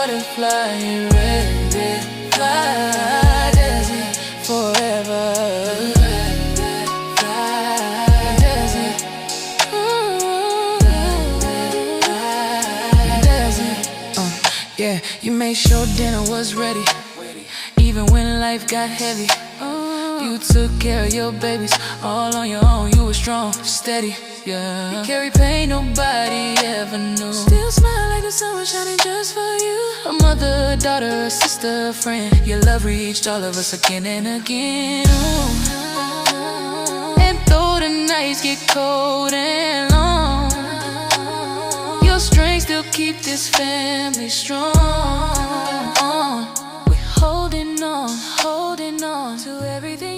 butterfly, you ready? Fly, desert, forever. Fly, desert, desert. Yeah, you made sure dinner was ready, even when life got heavy. You took care of your babies all on your own. You were strong, steady, yeah. You carry pain nobody ever knew. Still smile like the sun was shining just for you. A mother, a daughter, a sister, a friend. Your love reached all of us again and again. And though the nights get cold and long, your strength still keep this family strong. We're holding on to everything